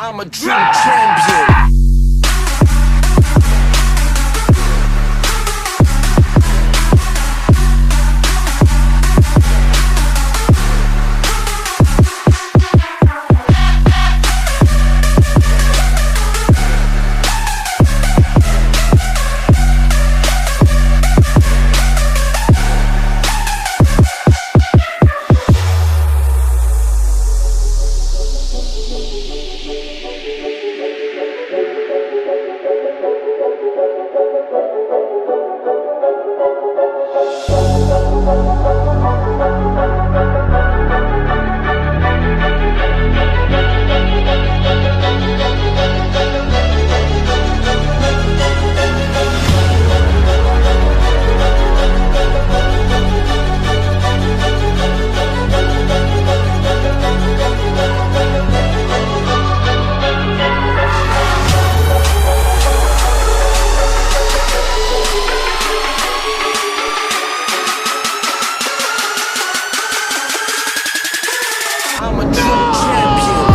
I'm a true champion. I'm a true champion.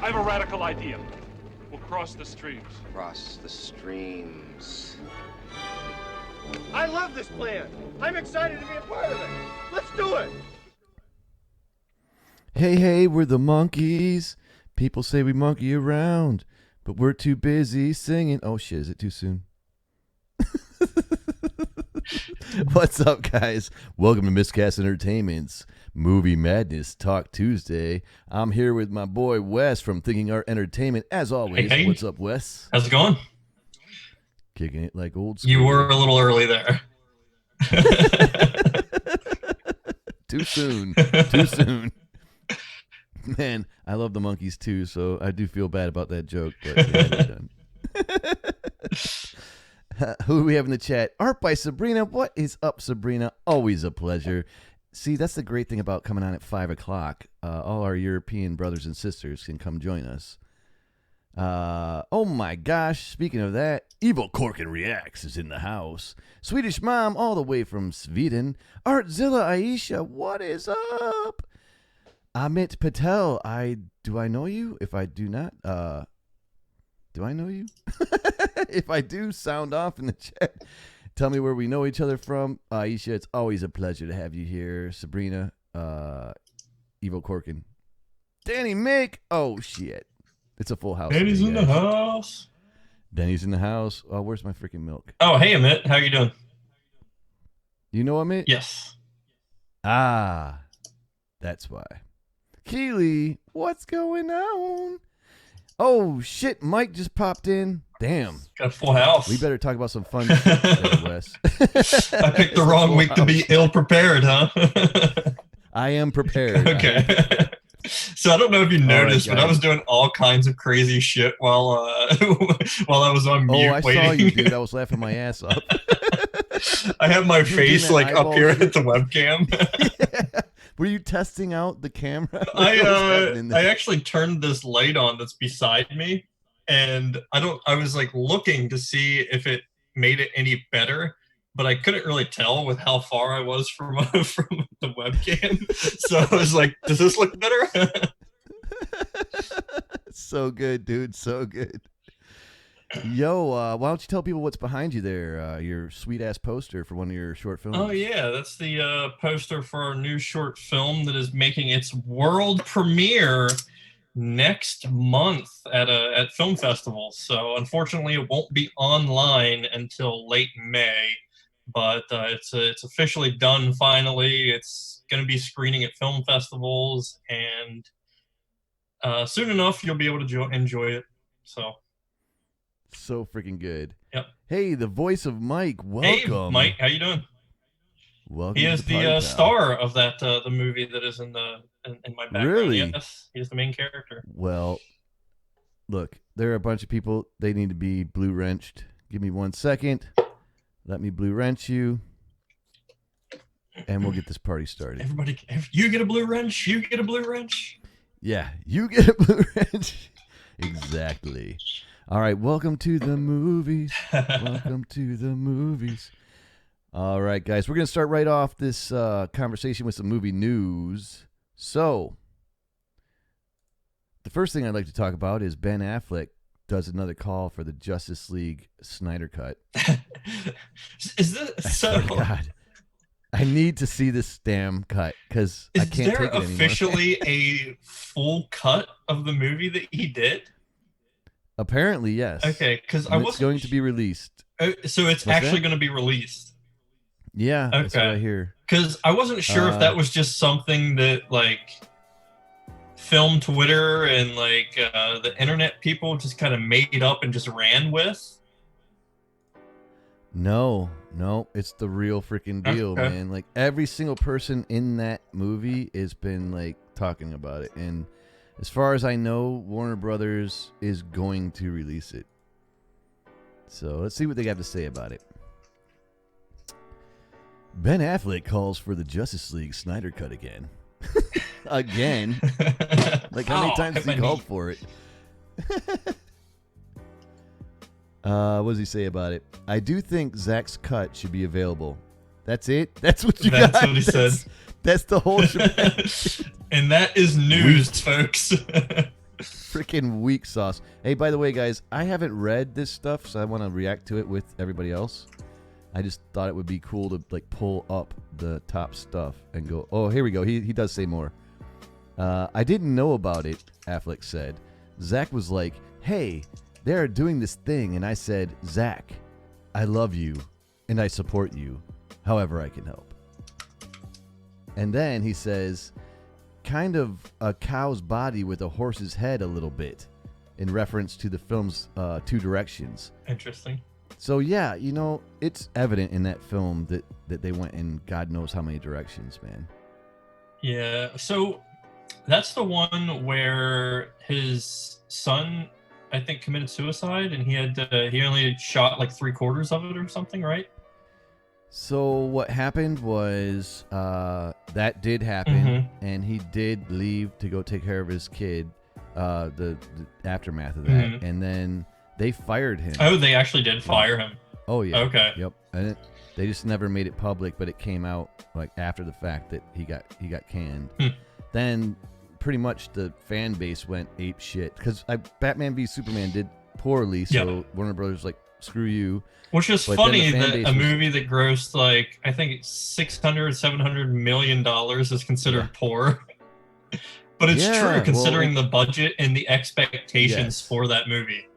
I have a radical idea. We'll cross the streams. Cross the streams. I love this plan. I'm excited to be a part of it. Let's do it. Hey, we're the monkeys. People say we monkey around, but we're too busy singing. Oh shit, is it too soon? What's up, guys? Welcome to Miscast Entertainment's Movie Madness Talk Tuesday. I'm here with my boy Wes from Thinking Art Entertainment. As always, Hey. What's up, Wes? How's it going? Kicking it like old school. You were a little early there. Too soon. Too soon. Man, I love the monkeys too, so I do feel bad about that joke. But yeah, done. Who do we have in the chat? Art by Sabrina. What is up, Sabrina? Always a pleasure. See, that's the great thing about coming on at 5 o'clock. All our European brothers and sisters can come join us. Oh my gosh, speaking of that, Evil Corkin Reacts is in the house. Swedish Mom all the way from Sweden. Artzilla Aisha, what is up? Amit Patel, do I know you? If I do not, do I know you? If I do, sound off in the chat. Tell me where we know each other from. Aisha, it's always a pleasure to have you here. Sabrina, Evil Corkin. Danny Mick. Oh, shit. It's a full house. Danny's in the house. Danny's in the house. Oh, where's my freaking milk? Oh, hey, Amit. How you doing? You know Amit? Yes. Ah, that's why. Keely, what's going on? Oh, shit. Mike just popped in. Damn. Got a full house. We better talk about some fun shit there, Wes. I picked the wrong week to be ill-prepared, huh? I am prepared. Okay. So I don't know if you noticed, but I was doing all kinds of crazy shit while while I was on mute waiting. Saw you, dude. I was laughing my ass off. I have my face like up here at the webcam. Yeah. Were you testing out the camera? I actually turned this light on that's beside me, and I was like looking to see if it made it any better, but I couldn't really tell with how far I was from the webcam. So I was like, does this look better? So good, dude. So good. Yo, why don't you tell people what's behind you there? Your sweet ass poster for one of your short films. Oh yeah, that's the poster for our new short film that is making its world premiere next month at film festivals. So unfortunately, it won't be online until late May, but it's officially done. Finally, it's going to be screening at film festivals, and soon enough, you'll be able to enjoy it. So freaking good. Yep. Hey, the voice of Mike. Hey, Welcome. Mike. How you doing? Welcome. He to is the party, the pal. star of that the movie that is in my background. Really? Yes, he's the main character. Well, look, there are a bunch of people. They need to be blue wrenched. Give me 1 second. Let me blue wrench you, and we'll get this party started. Everybody, if you get a blue wrench, you get a blue wrench. Yeah, you get a blue wrench. Exactly. All right, welcome to the movies. Welcome to the movies. All right, guys, we're going to start right off this conversation with some movie news. So, the first thing I'd like to talk about is Ben Affleck does another call for the Justice League Snyder Cut. Is this so? God, I need to see this damn cut because I can't take it anymore. Is there officially a full cut of the movie that he did? Apparently, yes. Okay, because it's going to be released. So it's actually going to be released. Yeah, okay. That's what I hear. Because I wasn't sure if that was just something that like film Twitter and like the internet people just kind of made up and just ran with. No, it's the real freaking deal, okay. man. Like every single person in that movie has been like talking about it, and as far as I know, Warner Brothers is going to release it. So let's see what they have to say about it. Ben Affleck calls for the Justice League Snyder Cut again. Again? Like how many times has he called for it? What does he say about it? I do think Zach's cut should be available. That's it? That's what you got? That's what he said. That's the whole shebang. And that is news, folks. Freaking weak sauce. Hey, by the way, guys, I haven't read this stuff, so I want to react to it with everybody else. I just thought it would be cool to like pull up the top stuff and go, oh, here we go. He does say more. I didn't know about it, Affleck said. Zach was like, hey, they're doing this thing. And I said, Zach, I love you and I support you however I can help. And then he says, kind of a cow's body with a horse's head a little bit, in reference to the film's two directions. Interesting. So yeah, you know, it's evident in that film that they went in God knows how many directions, man. Yeah, so that's the one where his son, I think, committed suicide, and he only shot like 3/4 of it or something, right? So what happened was that did happen, and he did leave to go take care of his kid. The aftermath of that, and then they fired him. Oh, they actually did fire him. Oh yeah. Okay. Yep. And they just never made it public, but it came out like after the fact that he got canned. Then pretty much the fan base went ape shit because Batman v Superman did poorly, so Warner Brothers like, screw you. Which is funny that a movie that grossed like I think $600-700 million is considered poor. But it's true considering the budget and the expectations for that movie.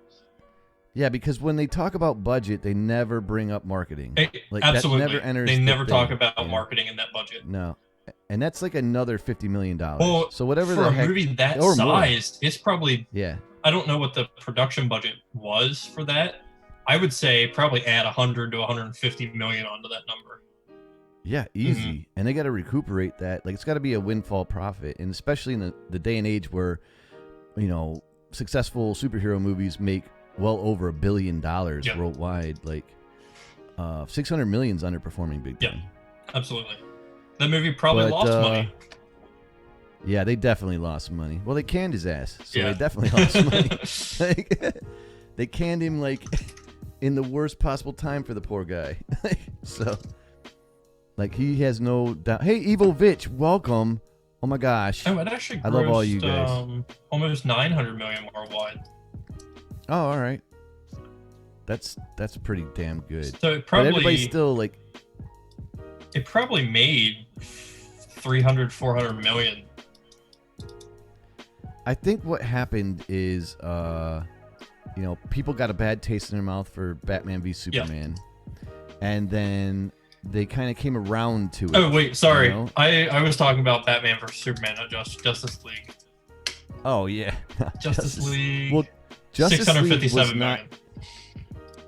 Yeah, because when they talk about budget, they never bring up marketing. Like, absolutely. That never enters they never talk about marketing in that budget. No. And that's like another $50 million. Well, so whatever for the heck, a movie that size, it's probably I don't know what the production budget was for that. I would say probably add 100 to 150 million onto that number. Yeah, easy. And they got to recuperate that. Like, it's got to be a windfall profit. And especially in the day and age where, you know, successful superhero movies make well over $1 billion worldwide. Like, 600 million's underperforming big time. Yeah, absolutely. That movie probably lost money. Yeah, they definitely lost money. Well, they canned his ass, so they definitely lost money. Like, they canned him, like, in the worst possible time for the poor guy. So... like, he has no doubt. Hey, Evil Vitch, welcome. Oh, my gosh. Oh, it actually grossed, I love all you guys. Almost 900 million worldwide. Oh, all right. That's pretty damn good. So it But everybody's probably still like, made 300, 400 million. I think what happened is, people got a bad taste in their mouth for Batman v Superman, and then they kind of came around to it. Oh wait, sorry, you know? I was talking about Batman vs Superman, not Justice League. Oh yeah, Justice League. Well, Justice League was 657 not. million.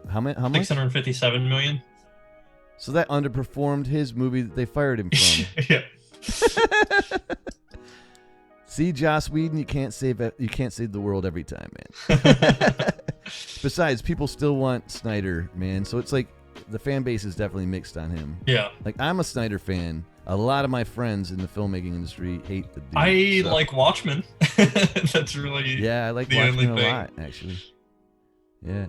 How much? 657 million. So that underperformed his movie that they fired him from. Yeah. See, Joss Whedon, you can't save the world every time, man. Besides, people still want Snyder, man. So it's like the fan base is definitely mixed on him. Yeah. Like, I'm a Snyder fan. A lot of my friends in the filmmaking industry hate the dude. I like Watchmen. That's really I like the Watchmen only a thing. lot, actually. Yeah,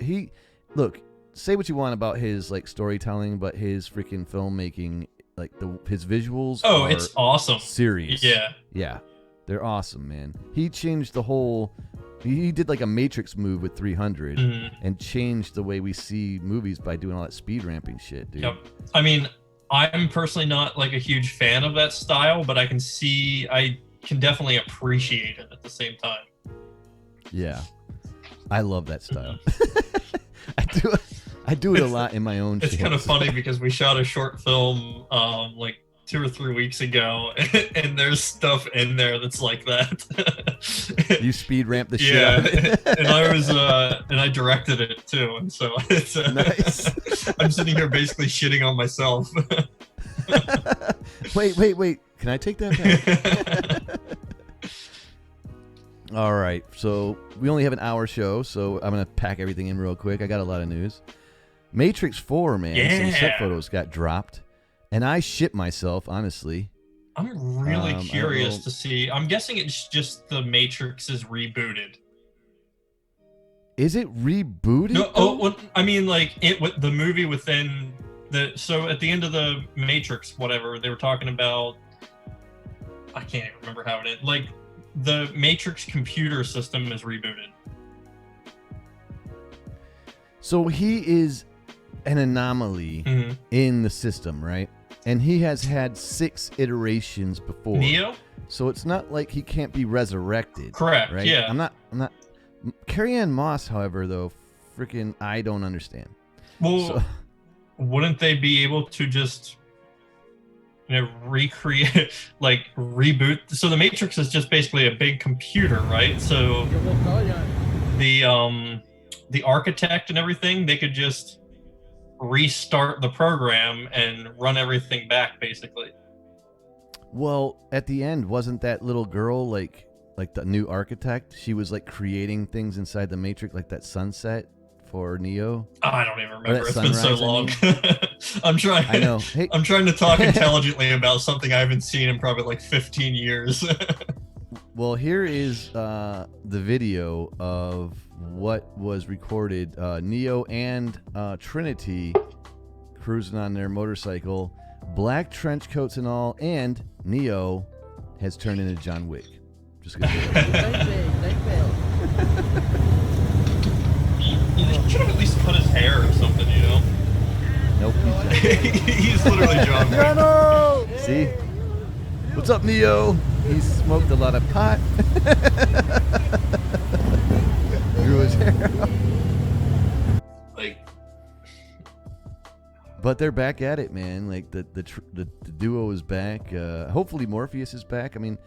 he look, say what you want about his like storytelling, but his freaking filmmaking, like his visuals are it's awesome. serious. Yeah, they're awesome, man. He changed the whole. He did like a Matrix move with 300 and changed the way we see movies by doing all that speed ramping shit, dude. Yep. I mean, I'm personally not like a huge fan of that style, but I can definitely appreciate it at the same time. Yeah, I love that style. I do it a lot in my own. It's kind of channels. funny because we shot a short film like 2 or 3 weeks ago, and there's stuff in there that's like that. You speed ramp the shit out of it. and I directed it too, and so it's Nice. I'm sitting here basically shitting on myself. Wait. Can I take that back? All right. So we only have an hour show, so I'm going to pack everything in real quick. I got a lot of news. Matrix 4, man. Some set photos got dropped. And I shit myself, honestly. I'm really curious to see. I'm guessing it's just the Matrix is rebooted. Is it rebooted? No, well, I mean, like the movie within the. So at the end of the Matrix, whatever they were talking about, I can't even remember how it is. Like the Matrix computer system is rebooted. So he is an anomaly in the system, right? And he has had 6 iterations before. Neo? So it's not like he can't be resurrected. Correct. Right? Yeah. I'm not. Carrie-Anne Moss, however, though, freaking, I don't understand. Well, wouldn't they be able to just, recreate, like reboot? So the Matrix is just basically a big computer, right? So the architect and everything, they could just restart the program and run everything back, basically. Well, at the end, wasn't that little girl like the new architect? She was like creating things inside the Matrix, like that sunset for Neo. Oh, I don't even remember. It's been sunrise, so long. I trying. I know. Hey. I'm trying to talk intelligently about something I haven't seen in probably like 15 years. Well, here is the video of what was recorded. Neo and Trinity cruising on their motorcycle, black trench coats and all, and Neo has turned into John Wick. Just gonna say that. He should have at least cut his hair or something, you know? Nope. He's literally John Wick. See? What's up, Neo? He smoked a lot of pot. Grew his hair out. Like, but they're back at it, man. Like the duo is back. Hopefully Morpheus is back. I mean,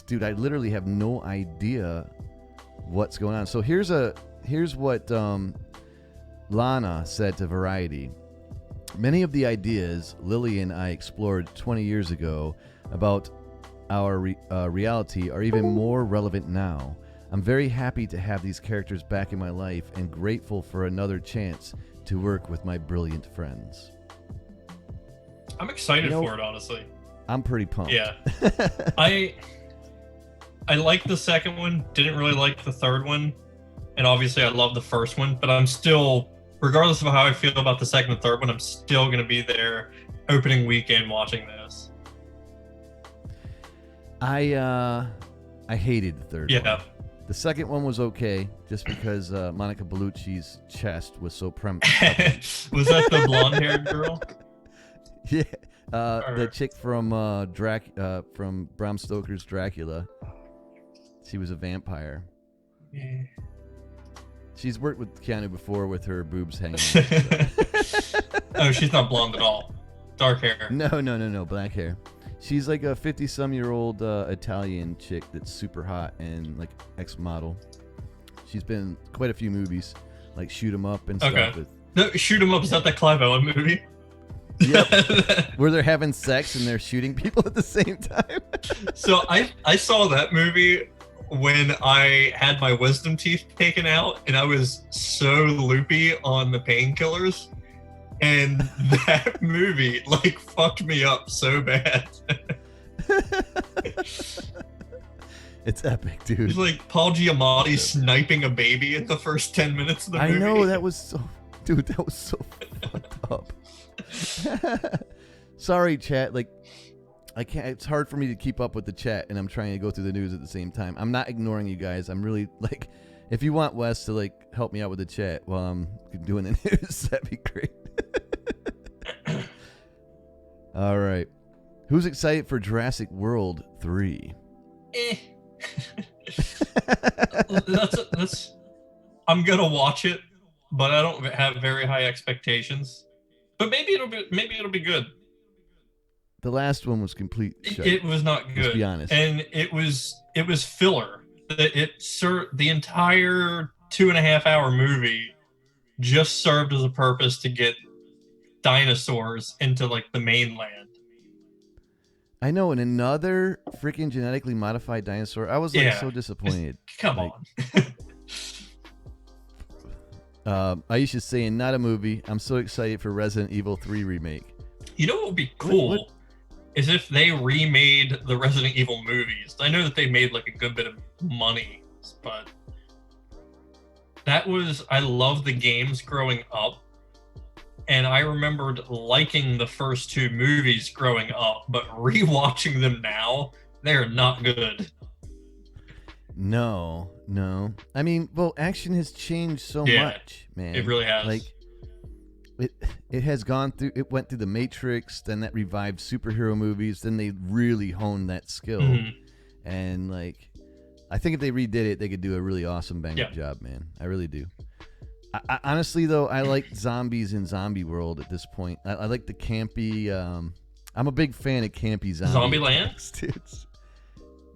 dude, I literally have no idea what's going on. So here's what Lana said to Variety. Many of the ideas Lily and I explored 20 years ago about our reality are even more relevant now. I'm very happy to have these characters back in my life and grateful for another chance to work with my brilliant friends. I'm excited for it, honestly. I'm pretty pumped. Yeah. I liked the second one, didn't really like the third one, and obviously I love the first one, but I'm still, regardless of how I feel about the second and third one, I'm still going to be there opening weekend watching this. I hated the third one. The second one was okay, just because Monica Bellucci's chest was so Was that the blonde-haired girl? Yeah, the chick from from Bram Stoker's Dracula. She was a vampire. Yeah. She's worked with Keanu before with her boobs hanging. Oh, she's not blonde at all. Dark hair. No, black hair. She's like a 50-some-year-old Italian chick that's super hot and like ex-model. She's been in quite a few movies, like Shoot 'Em Up and stuff. With... No, Shoot 'Em Up is that the Clive Owen movie? Yep. Where they're having sex and they're shooting people at the same time. So I saw that movie when I had my wisdom teeth taken out, and I was so loopy on the painkillers. And that movie, like, fucked me up so bad. It's epic, dude. It's like Paul Giamatti sniping a baby in the first 10 minutes of the movie. I know, that was so... Dude, that was so fucked up. Sorry, chat. Like, I can't... It's hard for me to keep up with the chat, and I'm trying to go through the news at the same time. I'm not ignoring you guys. I'm really, like... If you want Wes to, like, help me out with the chat while I'm doing the news, that'd be great. All right. Who's excited for Jurassic World 3? That's I'm gonna watch it, but I don't have very high expectations. But maybe it'll be good. The last one was complete shit. It was not good. Let's be honest. And it was filler. The entire 2.5-hour movie just served as a purpose to get dinosaurs into like the mainland. I know, and another freaking genetically modified dinosaur. I was like so disappointed. Come like, on. Aisha's saying not a movie. I'm so excited for Resident Evil 3 remake. You know what would be cool? What? Is if they remade the Resident Evil movies. I know that they made like a good bit of money, but I loved the games growing up, and I remembered liking the first two movies growing up, but rewatching them now, they're not good. No. I mean, well, action has changed so much, man. It really has. Like, it has gone through. It went through the Matrix, then that revived superhero movies. Then they really honed that skill, and like, I think if they redid it, they could do a really awesome bang-up job, man. I really do. I honestly, though, I like zombies in Zombie World at this point. I like the campy. I'm a big fan of campy zombie. Zombieland?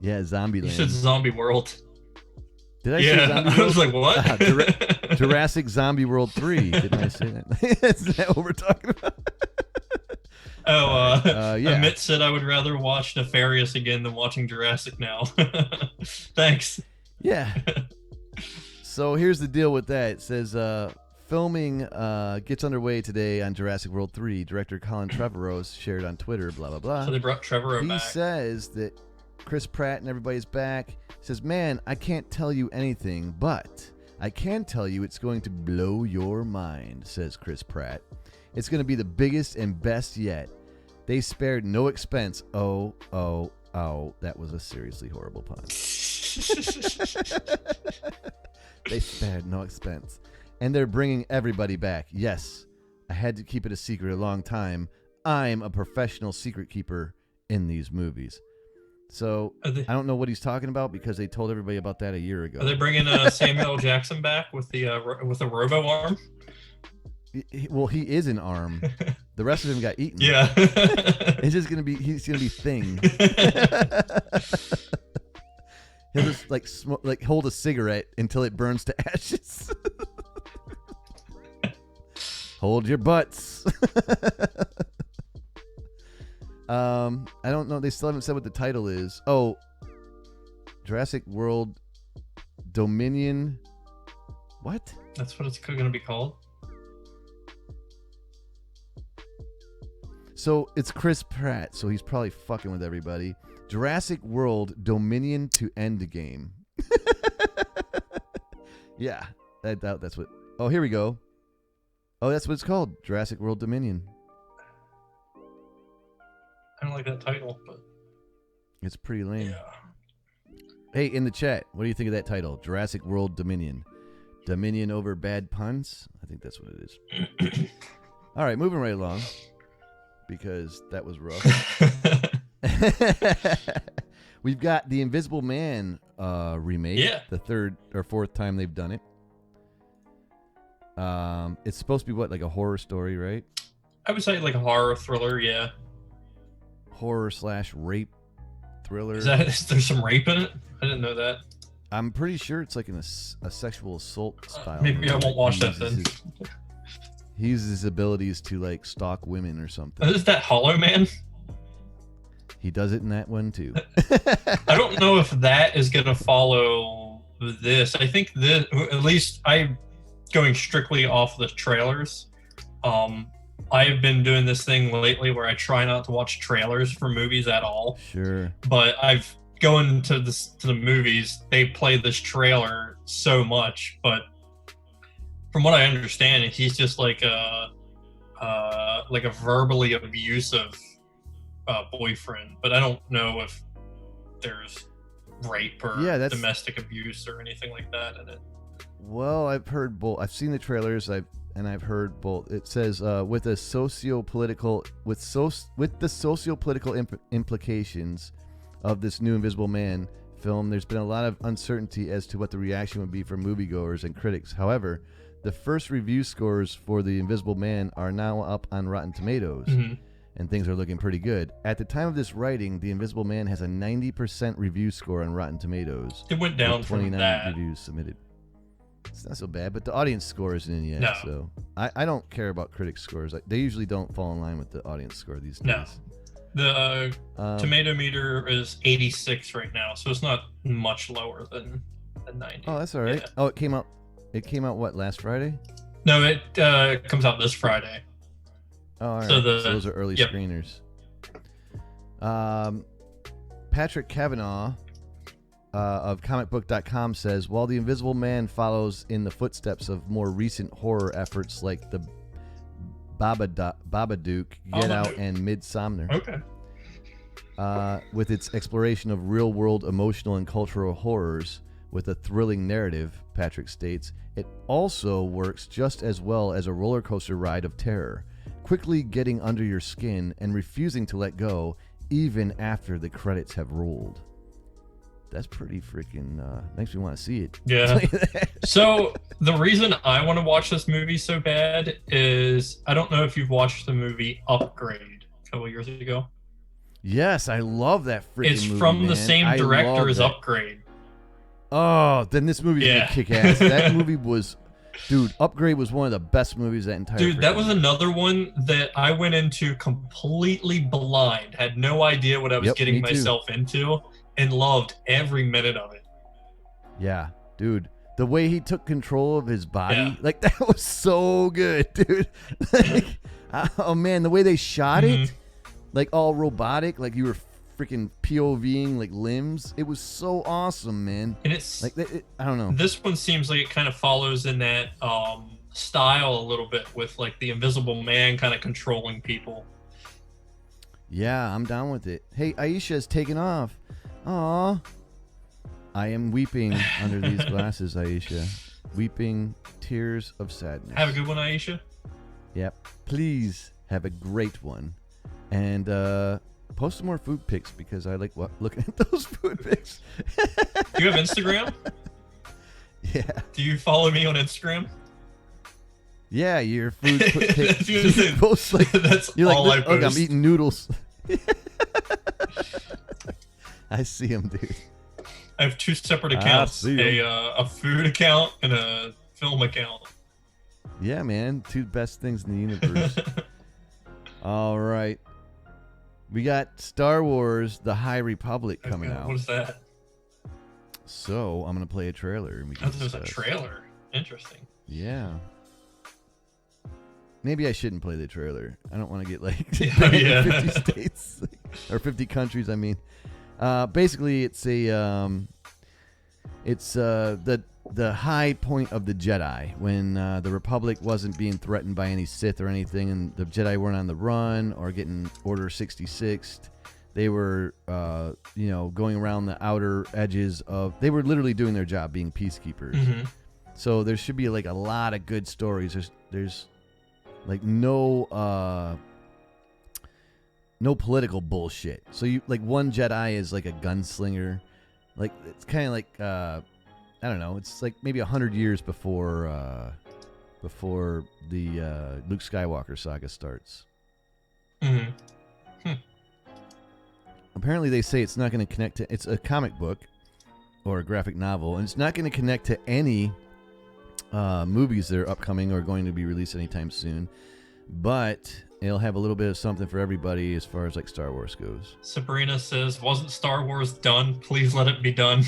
Yeah, Zombieland. You said Zombie World. Did I say Zombie World? I was like, what? Jurassic Zombie World 3. Didn't I say that? Is that what we're talking about? Yeah. Amit said I would rather watch Nefarious again than watching Jurassic now. Thanks. Yeah. So here's the deal with that. It says filming gets underway today on Jurassic World 3. Director Colin Trevorrow shared on Twitter, blah, blah, blah. So they brought Trevorrow back. He says that Chris Pratt and everybody's back. He says, man, I can't tell you anything, but I can tell you it's going to blow your mind, says Chris Pratt. It's going to be the biggest and best yet. They spared no expense. Oh, that was a seriously horrible pun. They spared no expense. And they're bringing everybody back. Yes, I had to keep it a secret a long time. I'm a professional secret keeper in these movies. So I don't know what he's talking about because they told everybody about that a year ago. Are they bringing Samuel L. Jackson back with the robo arm? Well, he is an arm. The rest of him got eaten. Yeah. He's gonna be Thing. He'll just like hold a cigarette until it burns to ashes. Hold your butts. I don't know. They still haven't said what the title is. Oh, Jurassic World Dominion. What? That's what it's going to be called. So it's Chris Pratt, so he's probably fucking with everybody. Jurassic World Dominion to Endgame. Yeah, I doubt that's what. Oh, here we go. Oh, that's what it's called. Jurassic World Dominion. I don't like that title, but it's pretty lame. Yeah. Hey, in the chat, what do you think of that title? Jurassic World Dominion. Dominion over bad puns? I think that's what it is. All right, moving right along, because that was rough. We've got the Invisible Man remake. Yeah. The third or fourth time they've done it. It's supposed to be what, like a horror story, right? I would say like a horror thriller, yeah. Horror/rape thriller. Is there some rape in it? I didn't know that. I'm pretty sure it's like a sexual assault style. Maybe I won't watch that then. He uses his abilities to like stalk women or something. Is that Hollow Man? He does it in that one too. I don't know if that is going to follow this. I think this, at least I'm going strictly off the trailers. I've been doing this thing lately where I try not to watch trailers for movies at all. Sure. But I've going to the movies, they play this trailer so much, but from what I understand, he's just like a verbally abusive boyfriend, but I don't know if there's rape or domestic abuse or anything like that in it. Well, I've heard both. I've seen the trailers. I've heard both. It says with the socio-political implications of this new Invisible Man film, there's been a lot of uncertainty as to what the reaction would be from moviegoers and critics. However, the first review scores for the Invisible Man are now up on Rotten Tomatoes, and things are looking pretty good. At the time of this writing, the Invisible Man has a 90% review score on Rotten Tomatoes. It went down from 29 that. reviews submitted. It's not so bad, but the audience score isn't in yet. No. So I don't care about critics' scores. They usually don't fall in line with the audience score these days. No. The tomato meter is 86 right now, so it's not much lower than 90. Oh, that's all right. Yeah. Oh, it came out. It came out what, last Friday? No, it comes out this Friday. Oh, all right. So So those are early yep. screeners. Patrick Kavanaugh of comicbook.com says, while The Invisible Man follows in the footsteps of more recent horror efforts like the Babadook, Get Out, and Midsommar. Okay. With its exploration of real-world emotional and cultural horrors with a thrilling narrative, Patrick states, it also works just as well as a roller coaster ride of terror, quickly getting under your skin and refusing to let go even after the credits have rolled. That's pretty freaking makes me want to see it. Yeah. So the reason I want to watch this movie so bad is I don't know if you've watched the movie Upgrade a couple years ago. Yes, I love that freaking It's movie, from man. the same I director love as that. Upgrade. Oh, then this movie's Yeah. gonna kick ass. That movie was, dude, Upgrade was one of the best movies that entire. Dude, that was freaking- another one that I went into completely blind, had no idea what I was Yep, getting me too. myself into, and loved every minute of it. Yeah, dude. The way he took control of his body, Yeah. like that was so good, dude. Like, oh man, the way they shot it, like all robotic, like you were freaking POVing like limbs. It was so awesome, man. And it's Like I don't know. this one seems like it kind of follows in that style a little bit with like the Invisible Man kind of controlling people. Yeah, I'm down with it. Hey, Aisha's taken off. Aw. I am weeping under these glasses, Aisha. Weeping tears of sadness. Have a good one, Aisha. Yep. Please have a great one. And post some more food pics because I like looking at those food pics. Do you have Instagram? Yeah. Do you follow me on Instagram? Yeah, your food pics. I was gonna say, Post like, that's you're all like, I look, post. I'm eating noodles. I see them, dude. I have two separate accounts, see 'em. a food account and a film account. Yeah, man. Two best things in the universe. All right. We got Star Wars The High Republic coming out. What is that? So I'm going to play a trailer. And we Oh, can there's a discuss. trailer. Interesting. Yeah. Maybe I shouldn't play the trailer. I don't want to get like Yeah, banned in yeah. 50 states or 50 countries. I mean, basically, it's a the high point of the Jedi when the Republic wasn't being threatened by any Sith or anything, and the Jedi weren't on the run or getting Order 66. They were, going around the outer edges of. They were literally doing their job, being peacekeepers. Mm-hmm. So there should be like a lot of good stories. There's like no political bullshit. So you like one Jedi is like a gunslinger. Like it's kind of like I don't know. It's like maybe 100 years before the Luke Skywalker saga starts. Mm-hmm. Apparently, they say it's not going to connect to. It's a comic book or a graphic novel, and it's not going to connect to any movies that are upcoming or going to be released anytime soon. But it'll have a little bit of something for everybody as far as like Star Wars goes. Sabrina says, "Wasn't Star Wars done? Please let it be done."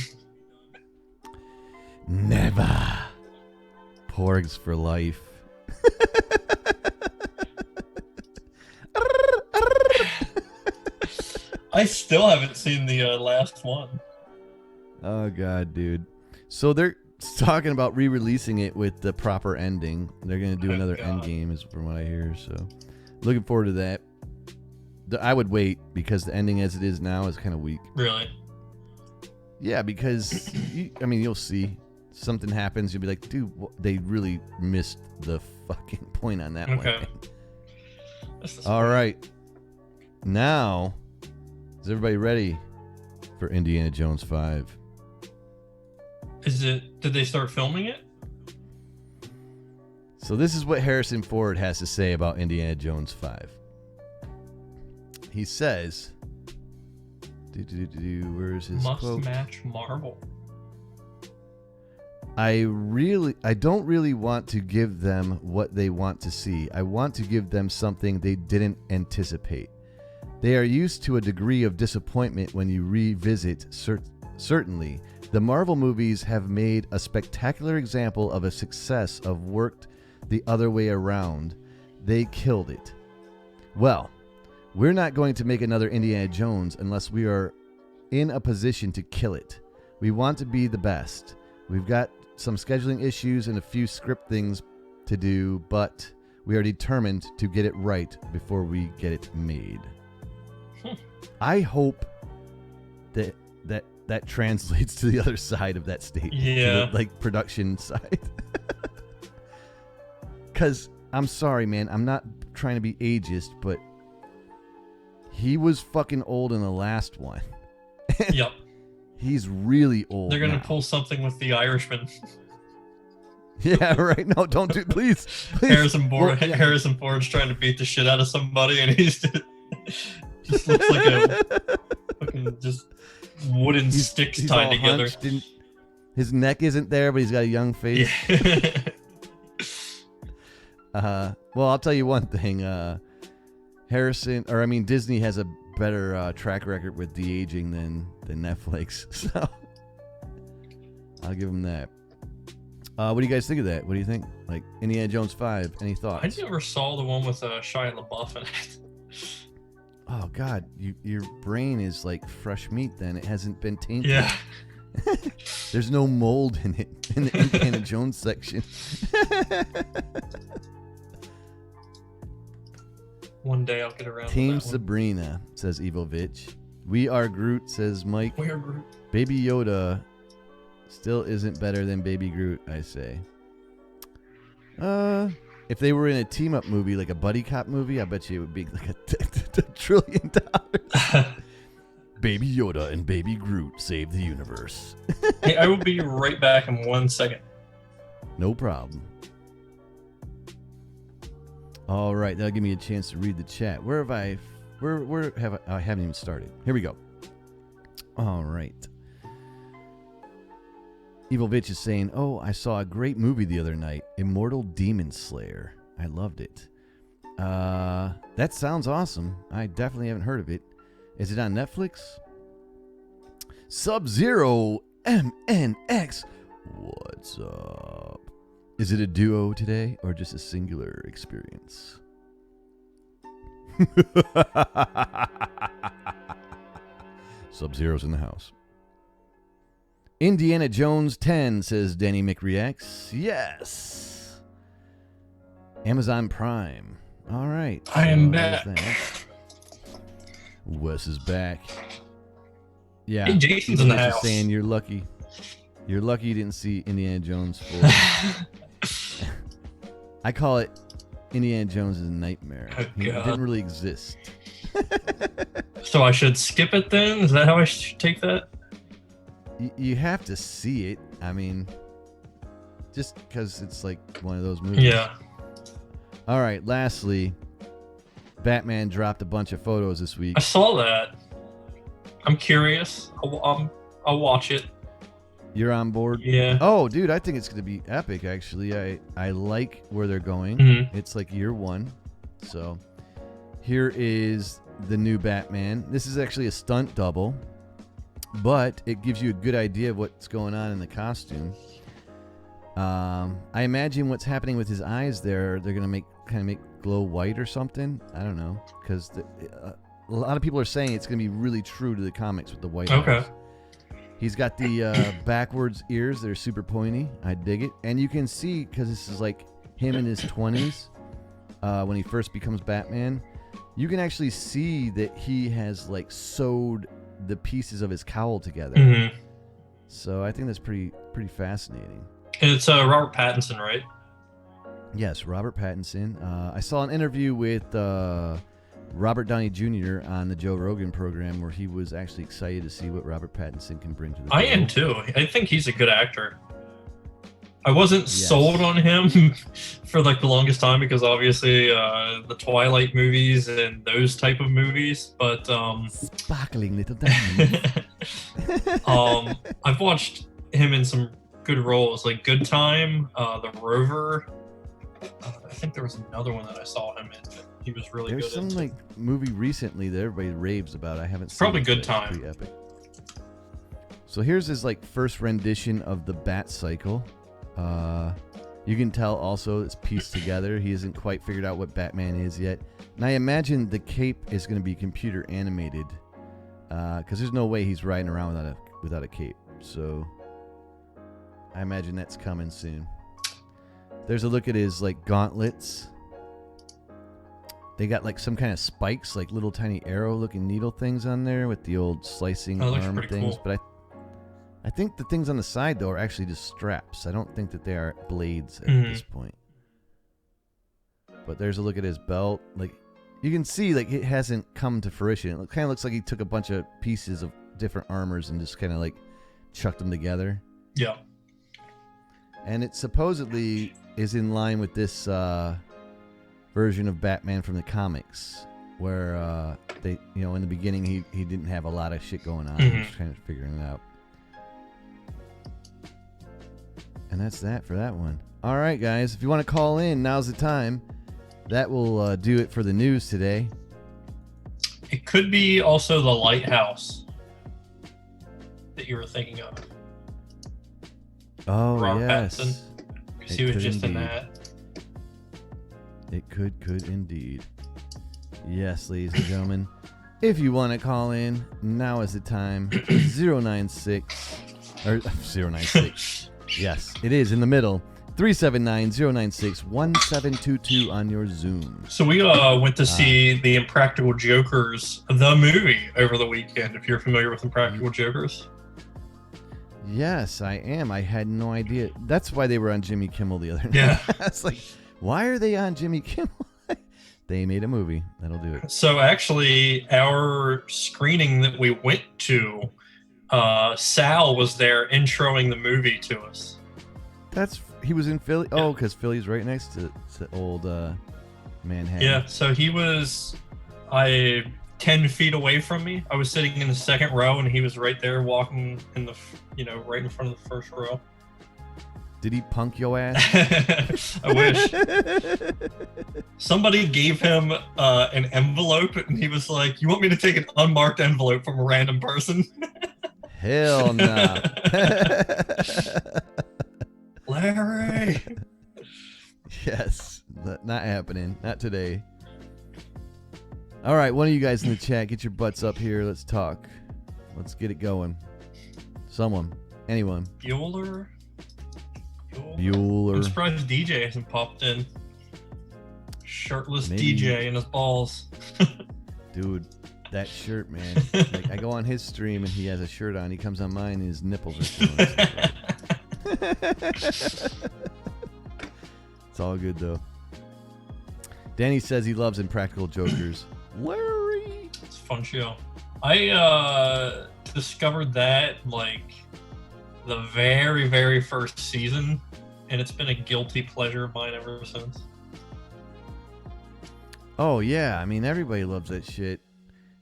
Never. Porgs for life. I still haven't seen the last one. Oh god, dude. So they're talking about re-releasing it with the proper ending. They're gonna do another end game, is from what I hear. So looking forward to that. I would wait because the ending as it is now is kind of weak. Really? Yeah, because you'll see something happens. You'll be like, dude, they really missed the fucking point on that one. All right, now is everybody ready for Indiana Jones 5? Did they start filming it? So this is what Harrison Ford has to say about Indiana Jones 5. He says, where's his Must quote? match Marvel. I don't really want to give them what they want to see. I want to give them something they didn't anticipate. They are used to a degree of disappointment when you revisit. Certainly, the Marvel movies have made a spectacular example of a success of worked the other way around. They killed it. Well, we're not going to make another Indiana Jones unless we are in a position to kill it. We want to be the best. We've got some scheduling issues and a few script things to do, but we are determined to get it right before we get it made. I hope that translates to the other side of that statement. Yeah. To the, like, production side. Because, I'm sorry, man, I'm not trying to be ageist, but he was fucking old in the last one. Yep. He's really old. They're gonna now. pull something with the Irishman. Yeah, right. No, don't do. Please. Harrison Well, yeah. Harrison Ford's trying to beat the shit out of somebody, and he's just looks like a fucking just wooden sticks he's tied all together. hunched and his neck isn't there, but he's got a young face. Yeah. Well, I'll tell you one thing. Disney has a better track record with de-aging than Netflix, so I'll give them that. What do you guys think of that? What do you think? Like Indiana Jones 5? Any thoughts? I never saw the one with Shia LaBeouf in it. Oh God, your brain is like fresh meat. Then it hasn't been tainted. Yeah. There's no mold in it in the Indiana Jones section. One day I'll get around Team to that Sabrina, says Evovich. We are Groot, says Mike. one. We are Groot. Baby Yoda still isn't better than Baby Groot, I say. If they were in a team-up movie, like a buddy cop movie, I bet you it would be like a $1 trillion. Baby Yoda and Baby Groot save the universe. Hey, I will be right back in 1 second. No problem. All right, that'll give me a chance to read the chat. I haven't even started. Here we go. All right. Evil Bitch is saying, "Oh, I saw a great movie the other night, Immortal Demon Slayer. I loved it. That sounds awesome. I definitely haven't heard of it. Is it on Netflix?" Sub-Zero MNX. What's up? Is it a duo today or just a singular experience? Sub-Zero's in the house. Indiana Jones 10, says Danny McReacts. Yes. Amazon Prime. All right. I am there's back. that. Wes is back. Yeah. Hey, Jason's in the Just house. saying you're lucky. You're lucky you didn't see Indiana Jones 4. I call it Indiana Jones' nightmare. Oh, He God. didn't really exist. So I should skip it then? Is that how I should take that? You have to see it. I mean, just because it's like one of those movies. Yeah. All right. Lastly, Batman dropped a bunch of photos this week. I saw that. I'm curious. I'll watch it. You're on board? Yeah. Oh, dude, I think it's going to be epic, actually. I like where they're going. Mhm. It's like year one. So here is the new Batman. This is actually a stunt double, but it gives you a good idea of what's going on in the costume. I imagine what's happening with his eyes there, they're going to kind of make glow white or something. I don't know, because a lot of people are saying it's going to be really true to the comics with the white Okay. eyes. He's got the backwards ears. They're super pointy. I dig it. And you can see, because this is like him in his 20s, when he first becomes Batman, you can actually see that he has like sewed the pieces of his cowl together. Mhm. So I think that's pretty fascinating. It's Robert Pattinson, right? Yes, Robert Pattinson. I saw an interview with Robert Downey Jr. on the Joe Rogan program where he was actually excited to see what Robert Pattinson can bring to the I role. am too. I think he's a good actor. I wasn't Yes. sold on him for like the longest time because obviously the Twilight movies and those type of movies, but Sparkling little diamond. I've watched him in some good roles like Good Time, The Rover. I think there was another one that I saw him in that he was really There's good some in. like movie recently that everybody raves about. I haven't seen Probably it, Good but it's Time. pretty epic. So here's his like first rendition of the Bat Cycle. You can tell also it's pieced together. He hasn't quite figured out what Batman is yet. And I imagine the cape is going to be computer animated because there's no way he's riding around without a cape. So I imagine that's coming soon. There's a look at his like gauntlets. They got like some kind of spikes, like little tiny arrow-looking needle things on there with the old slicing Oh, looks arm pretty things. cool. But I think the things on the side though are actually just straps. I don't think that they are blades at this point. But there's a look at his belt. Like you can see, like it hasn't come to fruition. It kind of looks like he took a bunch of pieces of different armors and just kind of like chucked them together. Yeah. And it supposedly is in line with this version of Batman from the comics, where they, in the beginning he didn't have a lot of shit going on. He was kind of figuring it out. And that's that for that one. All right, guys, if you want to call in, now's the time. That will do it for the news today. It could be also the lighthouse that you were thinking of. Oh, Robert yes. Pattinson. Because he It was could just in indeed. that. It could indeed. Yes, ladies and gentlemen. If you want to call in, now is the time. 096 or 096. Yes, it is in the middle. 379-096-1722 on your Zoom. So we went to see The Impractical Jokers, the movie, over the weekend, if you're familiar with Impractical Jokers. Yes, I am. I had no idea. That's why they were on Jimmy Kimmel the other night. Yeah. It's like, why are they on Jimmy Kimmel? They made a movie. That'll do it. So actually, our screening that we went to, Sal was there introing the movie to us. He was in Philly. Oh, because Philly's right next to old Manhattan. Yeah, so he was 10 feet away from me. I was sitting in the second row, and he was right there walking in the, right in front of the first row. Did he punk your ass? I wish. Somebody gave him an envelope, and he was like, "You want me to take an unmarked envelope from a random person?" Hell no. Larry. Yes, not happening. Not today. All right, one of you guys in the chat, get your butts up here. Let's talk. Let's get it going. Someone, anyone. Bueller. Bueller. I'm surprised DJ hasn't popped in. Shirtless Maybe. DJ and his balls. Dude, That shirt, man. Like, I go on his stream and he has a shirt on. He comes on mine and his nipples are showing. It's all good though. Danny says he loves Impractical Jokers. Larry. It's a fun show. I discovered that like the very, very first season, and it's been a guilty pleasure of mine ever since. Oh yeah, I mean everybody loves that shit.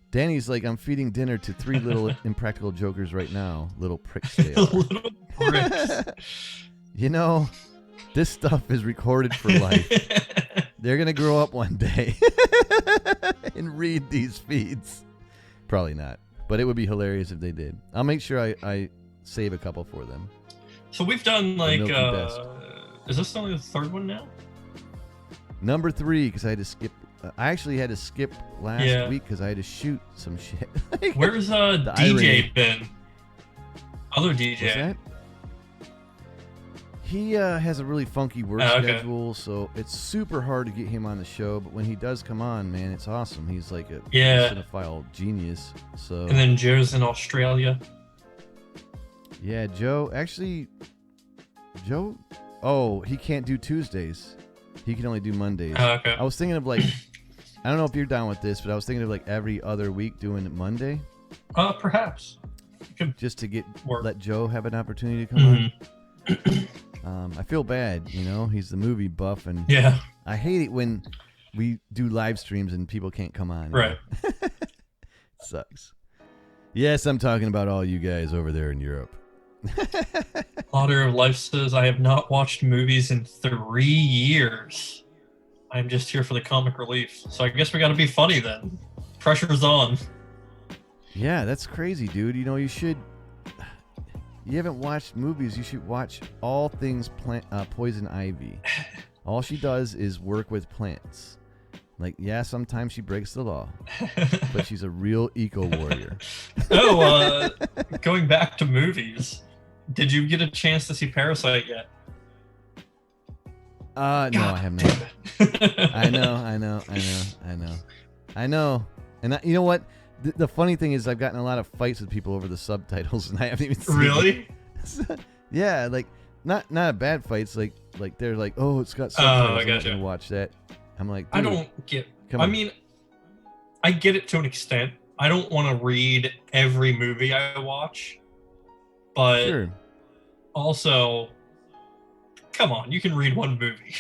Danny's like, I'm feeding dinner to 3 little Impractical Jokers right now. Little pricks they are. Little bricks. You know, this stuff is recorded for life. They're gonna grow up one day and read these feeds. Probably not, but it would be hilarious if they did. I'll make sure I save a couple for them. So we've done like, Milky Best. is this only the third one now? Number 3, because I had to skip. I actually had to skip last week because I had to shoot some shit. Where's DJ irony. been? Other DJ. What's that? He has a really funky work schedule, so it's super hard to get him on the show. But when he does come on, man, it's awesome. He's like a cinephile genius. So. And then Joe's in Australia. Yeah, Joe. Actually, Joe. Oh, he can't do Tuesdays. He can only do Mondays. Oh, okay. I was thinking of like, I don't know if you're down with this, but I was thinking of like every other week doing it Monday. Perhaps. Just to Work. let Joe have an opportunity to come on. I feel bad, you know. He's the movie buff, and I hate it when we do live streams and people can't come on. Right. Sucks. Yes, I'm talking about all you guys over there in Europe. Lauder of Life says, I have not watched movies in 3 years. I'm just here for the comic relief. So I guess we got to be funny then. Pressure's on. Yeah, that's crazy, dude. You know, you haven't watched movies. You should watch all things Poison Ivy. All she does is work with plants. Like, yeah, sometimes she breaks the law, but she's a real eco warrior. Going back to movies, did you get a chance to see Parasite yet? No, I have not. I know. And you know what? The funny thing is, I've gotten a lot of fights with people over the subtitles, and I haven't even seen Really? Yeah, like not bad fights. Like they're like, oh, it's got subtitles. I I'm not gotcha. gonna watch that. I'm like, I dude, don't get. come I on. mean, I get it to an extent. I don't want to read every movie I watch, but Sure. also, come on, you can read one movie.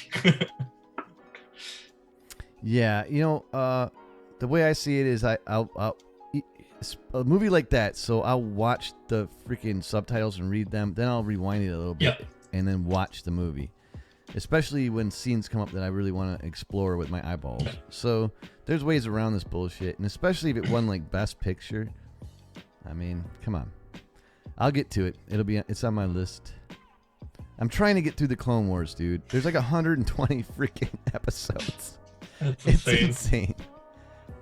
Yeah, you know, the way I see it is, I'll a movie like that. So I'll watch the freaking subtitles and read them. Then I'll rewind it a little bit and then watch the movie. Especially when scenes come up that I really want to explore with my eyeballs. So there's ways around this bullshit, and especially if it won like Best Picture. I mean, come on, I'll get to it. It's on my list. I'm trying to get through the Clone Wars, dude. There's like 120 freaking episodes. It's insane.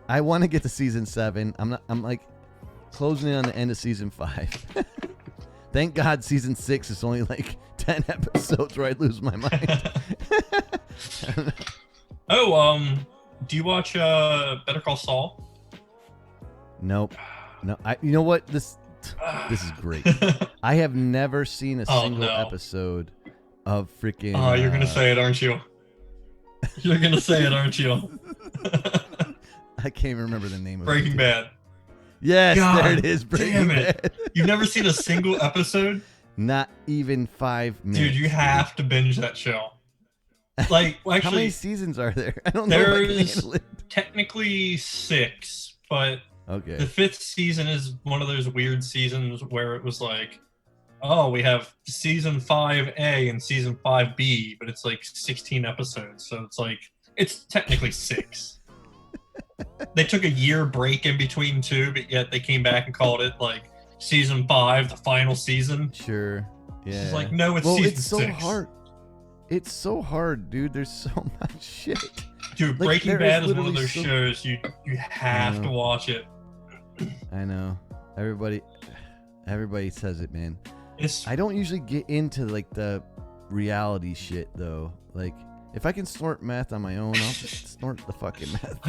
I want to get to season 7. I'm like closing in on the end of season 5. Thank God season 6 is only like 10 episodes where I lose my mind. Do you watch Better Call Saul? Nope. No, you know what? This is great. I have never seen a single episode of freaking. Oh, you're gonna say it, aren't you? You're gonna say it, aren't you? I can't even remember the name of Breaking it. Bad. Yes, God, there it is. Breaking Bad. You've never seen a single episode? Not even 5 minutes. Dude, you have to binge that show. Like, well, actually, how many seasons are there? I don't know if I can there's handle it. technically 6, but Okay. the 5th season is one of those weird seasons where it was like, oh, we have season 5A and season 5B, but it's like 16 episodes, so it's like, it's technically 6. They took a year break in between 2, but yet they came back and called it like season 5, the final season. Sure. Yeah. It's like, no, it's season 6. It's so hard. It's so hard, dude. There's so much shit. Dude, Like, Breaking there Bad is one literally of those so- shows you have to watch it. I know. Everybody says it, man. It's I don't usually get into like the reality shit though. Like if I can snort meth on my own, I'll just snort the fucking meth.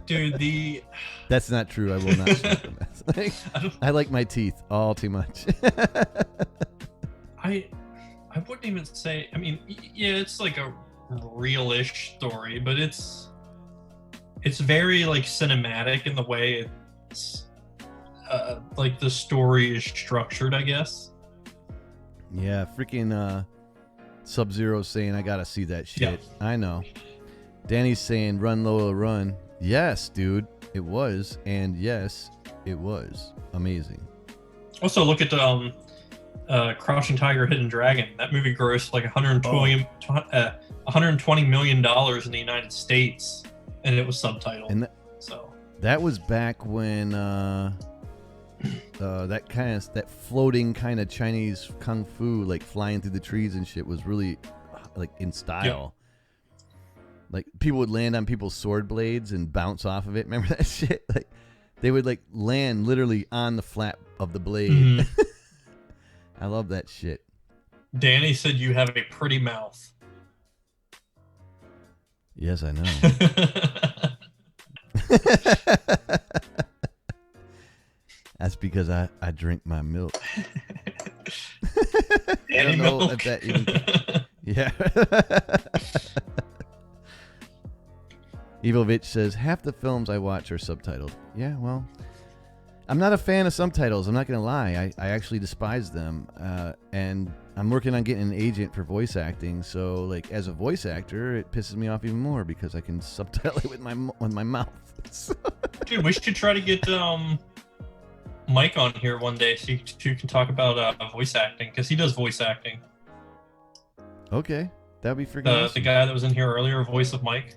Dude, That's not true. I will not smoke a meth. I like my teeth all too much. I wouldn't even say. I mean, yeah, it's like a real-ish story, but it's very like cinematic in the way it's like the story is structured, I guess. Yeah, freaking Sub-Zero saying I gotta see that shit. Yeah. I know. Danny's saying run Lola run. Yes, dude, it was, and yes, it was amazing. Also, look at Crouching Tiger, Hidden Dragon. That movie grossed like $120 million in the United States, and it was subtitled. And so that was back when that floating kind of Chinese kung fu, like flying through the trees and shit, was really like in style. Like people would land on people's sword blades and bounce off of it. Remember that shit? Like they would like land literally on the flat of the blade. Mm-hmm. I love that shit. Danny said you have a pretty mouth. Yes, I know. That's because I drink my milk. I don't know if that even... Yeah. Evil says, half the films I watch are subtitled. Yeah, well, I'm not a fan of subtitles. I'm not going to lie. I actually despise them. And I'm working on getting an agent for voice acting. So, like, as a voice actor, it pisses me off even more because I can subtitle it with my mouth. Dude, we should try to get Mike on here one day so you can talk about voice acting, because he does voice acting. Okay. That'd be freaking awesome. The guy that was in here earlier, voice of Mike.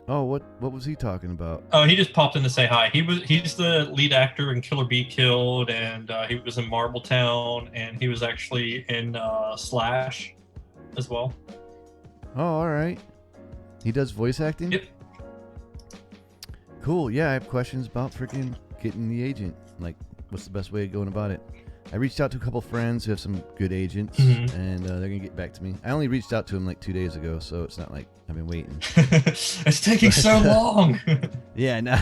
Oh, what was he talking about? Oh, he just popped in to say hi. He's the lead actor in Killer Be Killed, and he was in Marbletown, and he was actually in Slash as well. Oh, all right. He does voice acting? Yep. Cool. Yeah, I have questions about freaking getting the agent. Like, what's the best way of going about it? I reached out to a couple friends who have some good agents, and they're going to get back to me. I only reached out to them like 2 days ago, so it's not like I've been waiting. It's taking so long. Yeah, no.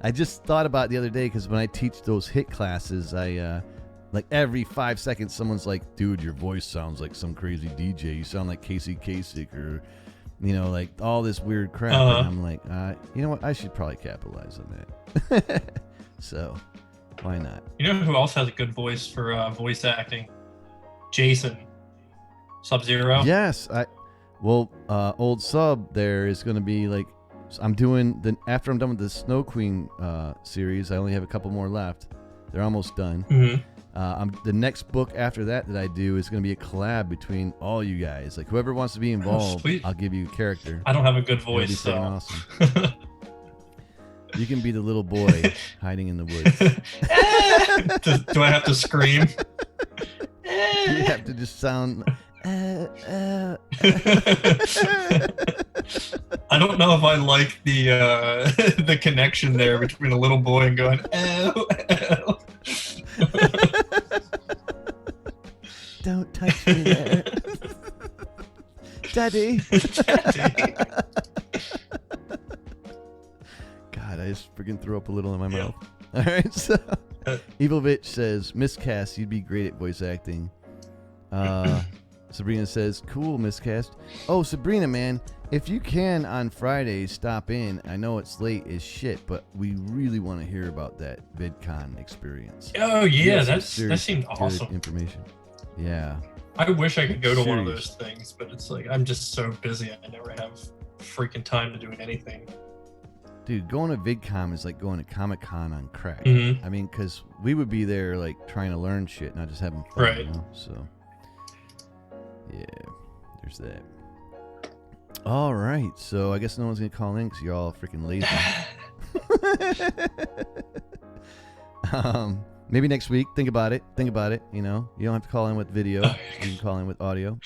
I just thought about it the other day because when I teach those hit classes, I like every 5 seconds someone's like, dude, your voice sounds like some crazy DJ. You sound like Casey Kasich or, you know, like all this weird crap. And I'm like, you know what? I should probably capitalize on that. So... why not? You know who else has a good voice for voice acting? Jason. Sub-Zero. Yes. Old Sub there is going to be like, I'm doing, after I'm done with the Snow Queen series, I only have a couple more left. They're almost done. Mm-hmm. The next book after that I do is going to be a collab between all you guys. Like whoever wants to be involved, I'll give you a character. I don't have a good voice, It'll be so. awesome. You can be the little boy hiding in the woods. Do I have to scream? You have to just sound... I don't know if I like the connection there between a little boy and going, oh, oh. Don't touch me there. Daddy. Daddy. God, I just freaking threw up a little in my mouth. All right, so Evilvitch says, Miscast, you'd be great at voice acting. Sabrina says, cool, Miscast. Oh, Sabrina, man, if you can on Fridays stop in. I know it's late as shit, but we really want to hear about that VidCon experience. Oh yeah, that seemed awesome. Information. Yeah. I wish I could go to one of those things, but it's like I'm just so busy. I never have freaking time to do anything. Dude, going to VidCon is like going to Comic-Con on crack. Mm-hmm. I mean, because we would be there like trying to learn shit, not just having fun. Right. You know? So, yeah, there's that. All right. So I guess no one's going to call in because you're all freaking lazy. Maybe next week. Think about it. You know, you don't have to call in with video. You can call in with audio.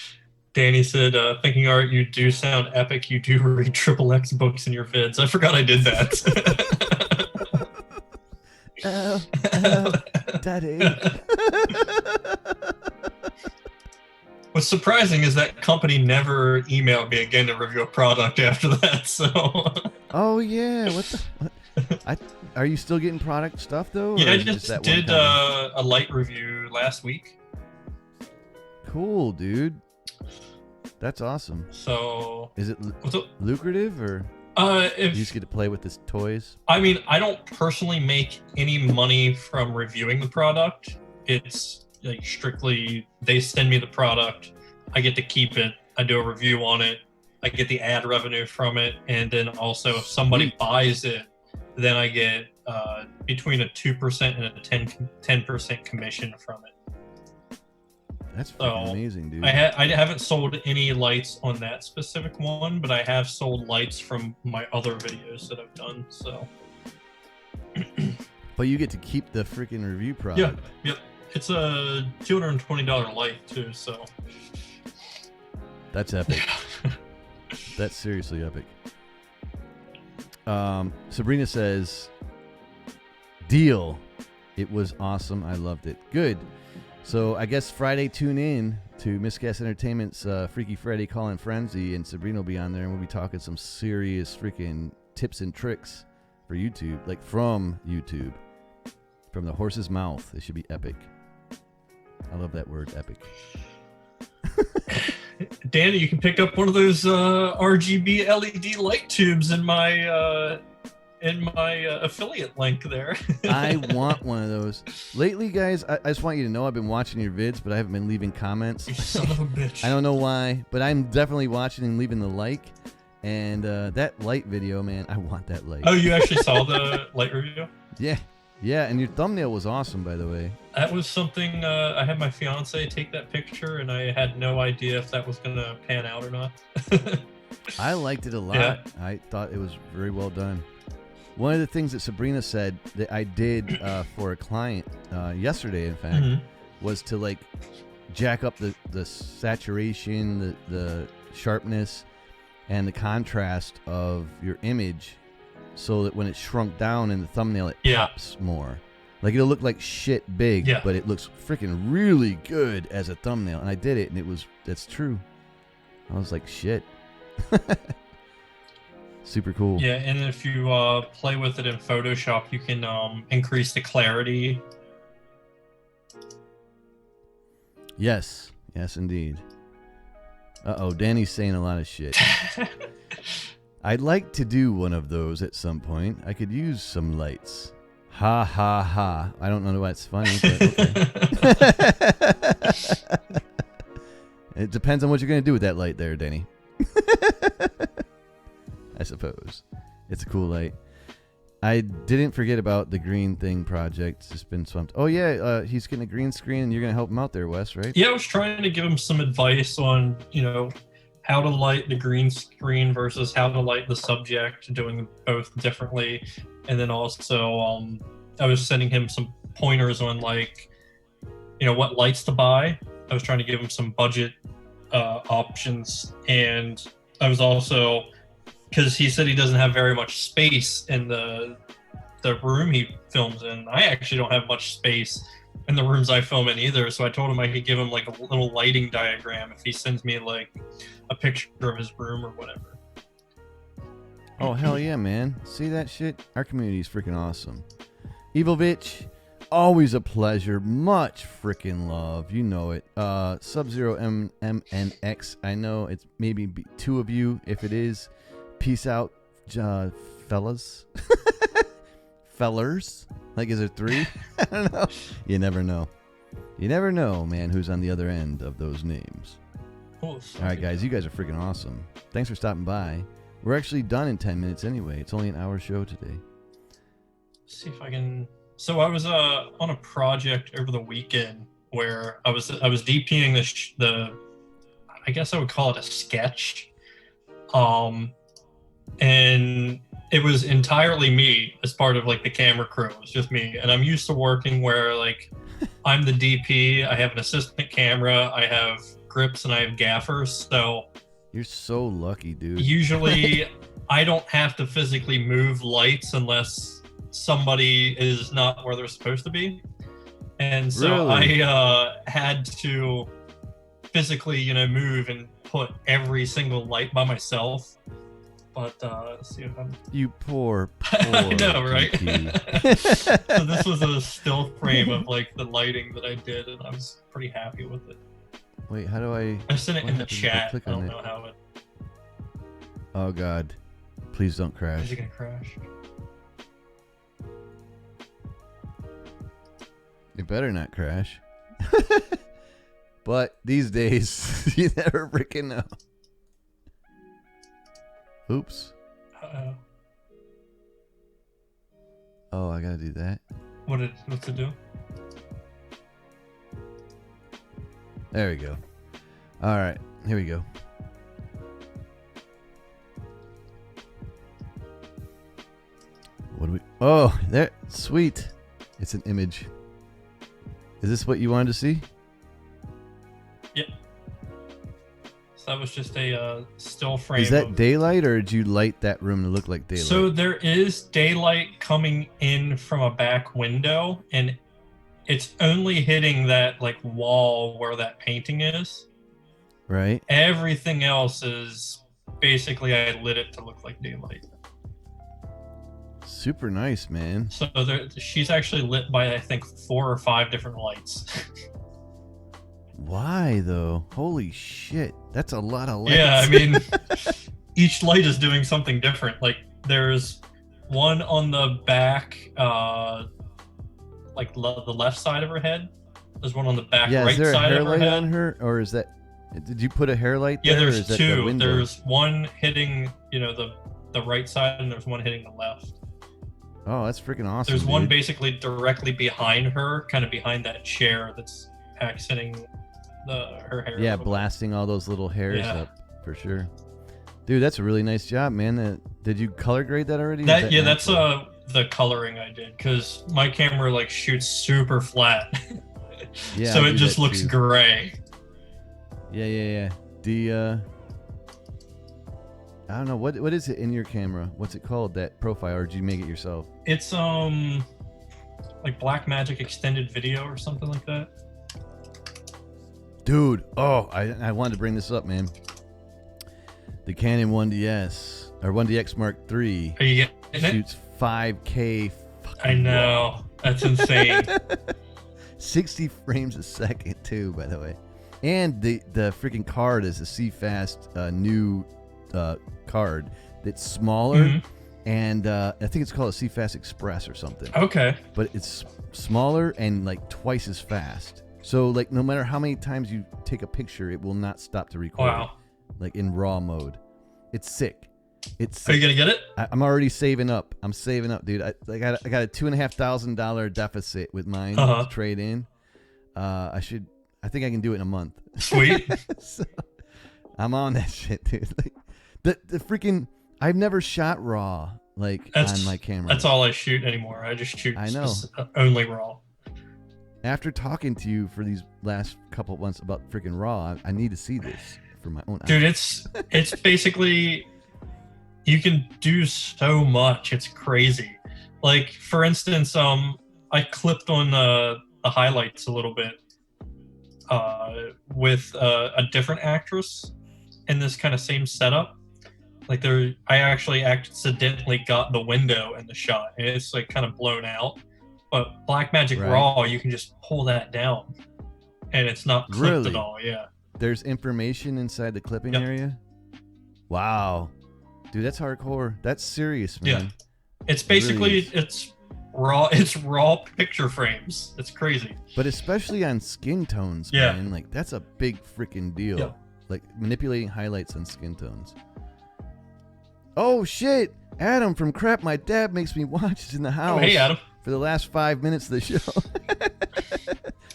Danny said, thinking art, you do sound epic. You do read XXX books in your vids. I forgot I did that. Daddy. was surprising is that company never emailed me again to review a product after that. So. Oh yeah, are you still getting product stuff though? Yeah, or I is it just that one did company? a light review last week. Cool, dude. That's awesome. So. Is it what's up? lucrative or If you just get to play with the toys? I mean, I don't personally make any money from reviewing the product. It's like strictly they send me the product, I get to keep it, I do a review on it, I get the ad revenue from it, and then also if somebody Sweet. buys it, then I get between a 2% and a 10% commission from it. That's freaking amazing, dude. I haven't sold any lights on that specific one, but I have sold lights from my other videos that I've done. So. But you get to keep the freaking review product. Yeah. Yep. It's a $220 light too. So. That's epic. That's seriously epic. Sabrina says, "Deal. It was awesome. I loved it. Good. So I guess Friday, tune in to Miscast Entertainment's Freaky Friday Call-In Frenzy, and Sabrina will be on there, and we'll be talking some serious freaking tips and tricks for YouTube, like from YouTube, from the horse's mouth. It should be epic. I love that word, epic." Danny, you can pick up one of those RGB LED light tubes in my affiliate link there. I want one of those. Lately, guys, I just want you to know I've been watching your vids, but I haven't been leaving comments. You son of a bitch. I don't know why, but I'm definitely watching and leaving the like. And that light video, man, I want that light. Oh, you actually saw the light review? Yeah. Yeah, and your thumbnail was awesome, by the way. That was something, I had my fiance take that picture, and I had no idea if that was going to pan out or not. I liked it a lot. Yeah. I thought it was very well done. One of the things that Sabrina said that I did for a client yesterday, in fact, was to like jack up the saturation, the sharpness, and the contrast of your image so that when it's shrunk down in the thumbnail, it pops more. Like it'll look like shit big, but it looks freaking really good as a thumbnail. And I did it, and that's true. I was like, shit. Super cool. Yeah, and if you play with it in Photoshop, you can increase the clarity. Yes. Yes, indeed. Uh-oh, Danny's saying a lot of shit. I'd like to do one of those at some point. I could use some lights. Ha, ha, ha. I don't know why it's funny, but okay. It depends on what you're going to do with that light there, Danny. I suppose. It's a cool light. I didn't forget about the green thing project. It's just been swamped. Oh, yeah, he's getting a green screen, and you're going to help him out there, Wes, right? Yeah, I was trying to give him some advice on, how to light the green screen versus how to light the subject, doing both differently. And then also, I was sending him some pointers on, what lights to buy. I was trying to give him some budget options. And I was also... because he said he doesn't have very much space in the room he films in. I actually don't have much space in the rooms I film in either, so I told him I could give him like a little lighting diagram if he sends me like a picture of his room or whatever. Oh, hell yeah, man. See that shit? Our community is freaking awesome. Evilvitch, always a pleasure. Much freaking love. You know it. Sub-Zero MNX. I know it's maybe two of you. If it is, peace out, fellas. Fellers. Like, is there three? I don't know. You never know. You never know, man, who's on the other end of those names. All right, guys. You guys are freaking awesome. Thanks for stopping by. We're actually done in 10 minutes anyway. It's only an hour show today. Let's see if I can... So I was on a project over the weekend where I was DPing the I guess I would call it a sketch. And it was entirely me as part of like the camera crew. It was just me. And I'm used to working where like I'm the DP, I have an assistant camera, I have grips, and I have gaffers. So you're so lucky, dude. Usually I don't have to physically move lights unless somebody is not where they're supposed to be. And so really? I had to physically, move and put every single light by myself. But let's see if I'm. You poor. I know, right? Kiki. So this was a still frame of like the lighting that I did, and I was pretty happy with it. Wait, how do I? I sent it what in the happens if I chat. I click on don't it? know how it. Oh God, please don't Is crash. it gonna crash? It better not crash. But these days, you never freaking know. Oops. Uh-oh. Oh, I gotta do that. What's it do? There we go. All right, here we go. What do we? Oh, there. Sweet. It's an image. Is this what you wanted to see? Yep. So that was just a still frame. Is that of... daylight, or did you light that room to look like daylight? So there is daylight coming in from a back window, and it's only hitting that like wall where that painting is. Right. Everything else is basically I lit it to look like daylight. Super nice, man. So she's actually lit by I think 4 or 5 different lights. Why though? Holy shit, that's a lot of lights. Yeah, I mean, each light is doing something different. Like there's one on the back, like the left side of her head. There's one on the back yeah, right is there a side hair of her light head. on her, or is that? Did you put a hair light Yeah, there? or there's is that the 2. window? There's one hitting, the right side, and there's one hitting the left. Oh, that's freaking awesome. There's one dude. basically directly behind her, kind of behind that chair that's accenting her hair. Yeah, blasting all those little hairs Yeah. up for sure. Dude, that's a really nice job, man. Did you color grade that already? or is Yeah, natural? that's the coloring I did, because my camera like shoots super flat. Yeah, So I it do just that looks too. gray. Yeah. I don't know what is it in your camera. What's it called? That profile, or did you make it yourself? It's like Blackmagic extended video or something like that. Dude, oh, I wanted to bring this up, man. The Canon 1DS or 1DX Mark III Are you getting it? shoots 5K. I know. That's insane. 60 frames a second too, by the way. And the freaking card is a CFast new card that's smaller, Mhm. and I think it's called a CFast Express or something. Okay. But it's smaller and like twice as fast. So like no matter how many times you take a picture, it will not stop to record. Wow. Like in RAW mode. It's sick. It's Are sick. you gonna get it? I'm already saving up. I'm saving up, dude. I got a $2,500 deficit with mine to trade in. I think I can do it in a month. Sweet. So, I'm on that shit, dude. Like, the freaking I've never shot raw on my camera. That's all I shoot anymore. I just shoot I know. Only raw. After talking to you for these last couple months about freaking raw, I need to see this for my own Dude, eyes. it's basically you can do so much. It's crazy. Like for instance, I clipped on the highlights a little bit with a different actress in this kind of same setup. Like I actually accidentally got the window in the shot, and it's like kind of blown out. But Blackmagic Right. Raw, you can just pull that down, and it's not clipped Really? at all. Yeah. There's information inside the clipping Yep. area. Wow, dude, that's hardcore. That's serious, man. Yeah. It's It really basically is. it's raw picture frames. It's crazy. But especially on skin tones, Yeah. man. Like that's a big freaking deal. Yeah. Like manipulating highlights on skin tones. Oh shit! Adam from Crap My Dad Makes Me Watch is in the house. Oh, hey Adam. For the last 5 minutes of the show.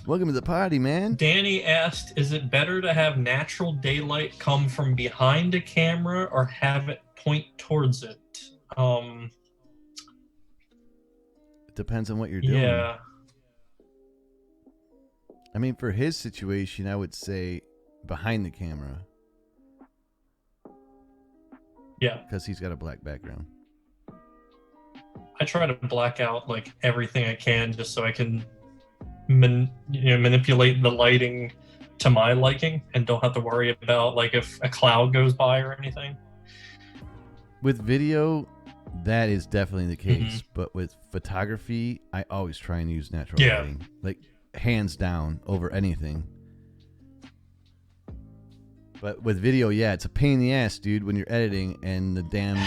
Welcome to the party, man. Danny asked, is it better to have natural daylight come from behind a camera or have it point towards it? It depends on what you're doing. Yeah. I mean, for his situation, I would say behind the camera Yeah. because he's got a black background. I try to black out like everything I can just so I can manipulate the lighting to my liking and don't have to worry about like if a cloud goes by or anything. With video, that is definitely the case. But with photography, I always try and use natural lighting. Like, hands down over anything. But with video, yeah, it's a pain in the ass, dude, when you're editing and the damn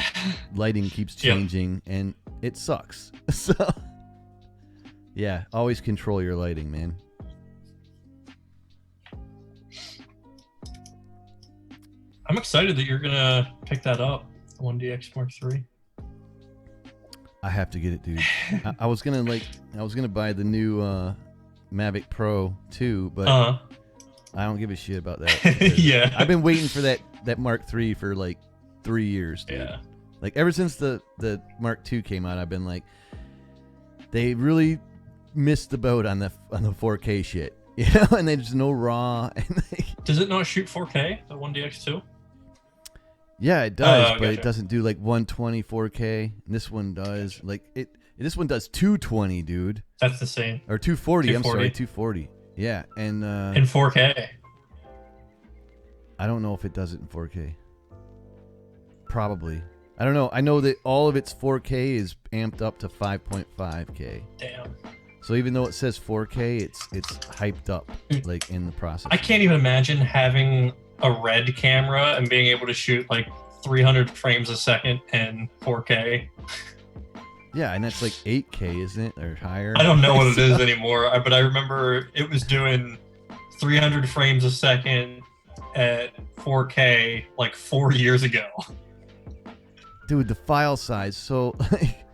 lighting keeps changing and it sucks. So, yeah, always control your lighting, man. I'm excited that you're gonna pick that up, the 1DX Mark III. I have to get it, dude. I was gonna buy the new Mavic Pro 2, but I don't give a shit about that. Yeah, I've been waiting for that Mark III for like 3 years, dude. Yeah, like ever since the Mark II came out, I've been like, they really missed the boat on the 4K shit, you know. And there's no RAW. And does it not shoot 4K? The 1DX2? Yeah, it does, but it doesn't do like 120 4K. And this one does. Like it. This one does 220, dude. That's the same. Or 240. I'm sorry, 240. Yeah, and in 4K. I don't know if it does it in 4K. Probably. I don't know. I know that all of its 4K is amped up to 5.5K. Damn. So even though it says 4K, it's hyped up like in the process. I can't even imagine having a RED camera and being able to shoot like 300 frames a second in 4K. Yeah, and that's like 8K, isn't it, or higher? I don't know what it is anymore, but I remember it was doing 300 frames a second at 4K like 4 years ago. Dude, the file size, so like,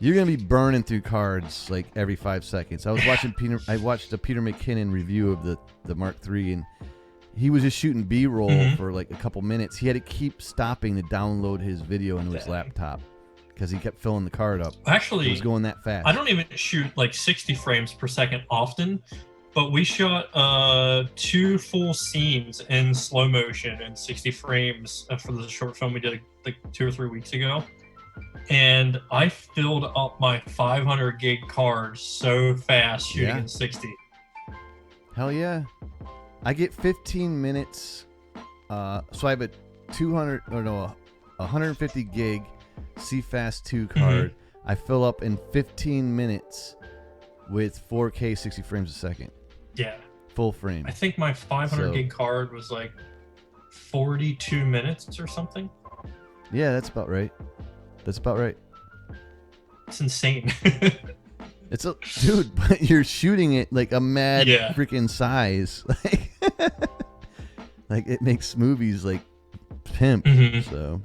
you're gonna be burning through cards like every 5 seconds. I watched a Peter McKinnon review of the Mark III, and he was just shooting B-roll for like a couple minutes. He had to keep stopping to download his video into his laptop because he kept filling the card up. Actually, it was going that fast. I don't even shoot like 60 frames per second often, but we shot 2 full scenes in slow motion in 60 frames for the short film we did like 2 or 3 weeks ago. And I filled up my 500 gig card so fast shooting in 60. Hell yeah. I get 15 minutes. So I have a 150 gig CFast 2 card. I fill up in 15 minutes with 4K 60 frames a second. Yeah. Full frame. I think my 500 gig card was like 42 minutes or something. Yeah, that's about right. That's about right. It's insane. It's a dude, but you're shooting it like a mad freaking size. Like it makes movies like pimp. So,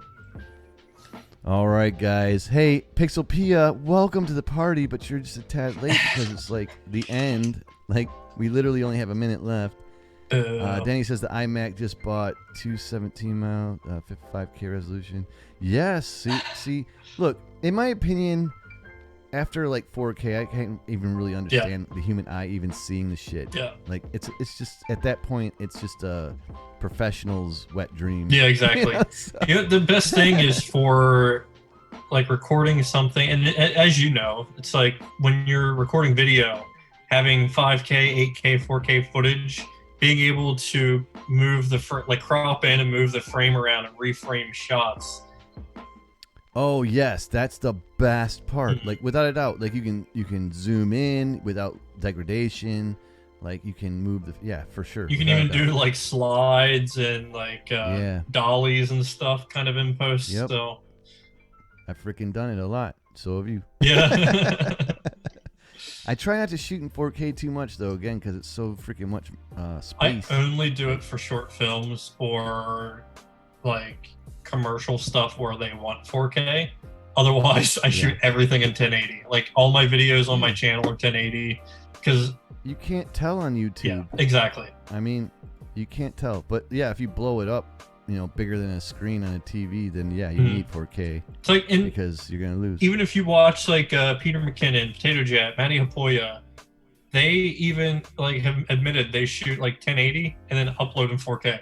all right, guys. Hey, Pixelpia, welcome to the party, but you're just a tad late because it's like the end. Like we literally only have a minute left. Danny says the iMac just bought 217 mount, 55K resolution. Yes. See, look, in my opinion, after like 4K, I can't even really understand the human eye even seeing the shit. Yeah. Like it's just at that point, it's just a professional's wet dream. Yeah, exactly. You know, the best thing is for like recording something, and as you know, it's like when you're recording video, having 5K, 8K, 4K footage. Being able to move like crop in and move the frame around and reframe shots. Oh yes, that's the best part. Like without a doubt, like you can zoom in without degradation. Like you can move for sure. You can even do like slides and like dollies and stuff kind of in post. Yep. So I've freaking done it a lot. So have you. Yeah. I try not to shoot in 4K too much though, again, because it's so freaking much space. I only do it for short films or like commercial stuff where they want 4K. Otherwise, I shoot everything in 1080. Like all my videos on my channel are 1080 because you can't tell on YouTube. Yeah, exactly. I mean, you can't tell, but yeah, if you blow it up, you know, bigger than a screen on a TV, then you need 4K. It's like because you're gonna lose. Even if you watch like Peter McKinnon, Potato Jet, Matty Hapoya, they even like have admitted they shoot like 1080 and then upload in 4K.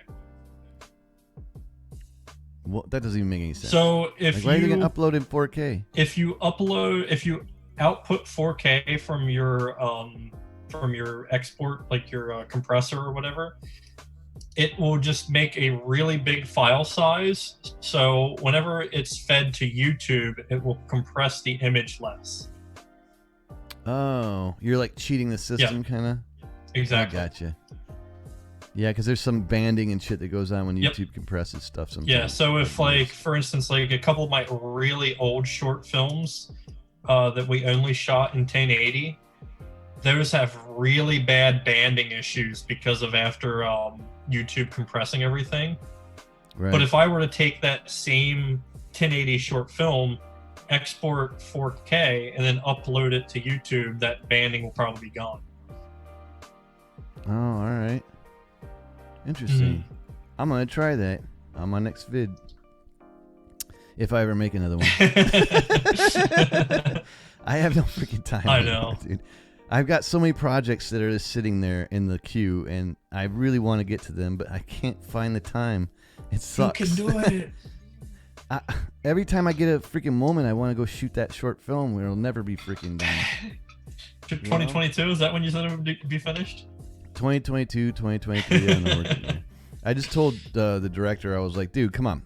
Well, that doesn't even make any sense. So if why are they gonna upload in 4K? If you output 4K from your export, like your compressor or whatever, it will just make a really big file size. So whenever it's fed to YouTube, it will compress the image less. Oh, you're like cheating the system, kind of. Exactly. I gotcha. Yeah, because there's some banding and shit that goes on when YouTube compresses stuff sometimes. Yeah, so if, like, for instance, like a couple of my really old short films that we only shot in 1080, those have really bad banding issues because of after YouTube compressing everything. Right. But if I were to take that same 1080 short film, export 4K, and then upload it to YouTube, that banding will probably be gone. Oh, all right. Interesting. I'm gonna try that on my next vid. If I ever make another one. I have no freaking time. I know, dude. I've got so many projects that are just sitting there in the queue, and I really want to get to them, but I can't find the time. It sucks. You can do it. Every time I get a freaking moment, I want to go shoot that short film where it'll never be freaking done. 2022, is that when you said it would be finished? 2022, 2023, I don't know. I just told the director, I was like, dude, come on.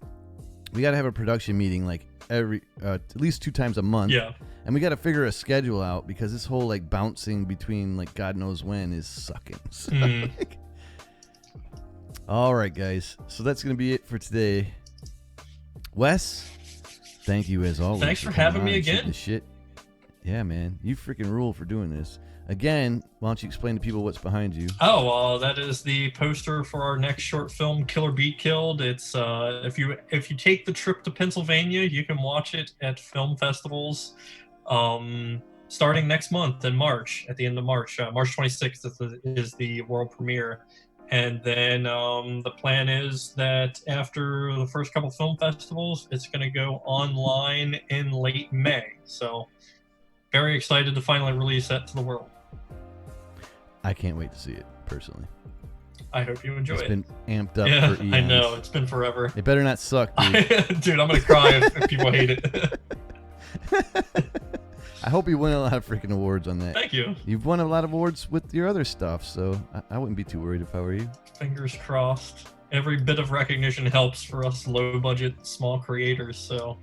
We got to have a production meeting like every at least 2 times a month. Yeah. And we got to figure a schedule out because this whole like bouncing between like God knows when is sucking. So, all right, guys. So that's going to be it for today. Wes, thank you as always. Thanks for having me again. Shit. Yeah, man. You freaking rule for doing this. Again, why don't you explain to people what's behind you? Oh, well, that is the poster for our next short film, Killer Beat Killed. It's if you take the trip to Pennsylvania, you can watch it at film festivals starting next month in March, at the end of March. March 26th is the world premiere. And then the plan is that after the first couple film festivals, it's going to go online in late May. So very excited to finally release that to the world. I can't wait to see it, personally. I hope you enjoy it. It's been amped up for eons. I know. It's been forever. It better not suck, dude. Dude, I'm going to cry if people hate it. I hope you win a lot of freaking awards on that. Thank you. You've won a lot of awards with your other stuff, so I wouldn't be too worried if I were you. Fingers crossed. Every bit of recognition helps for us low-budget, small creators, so...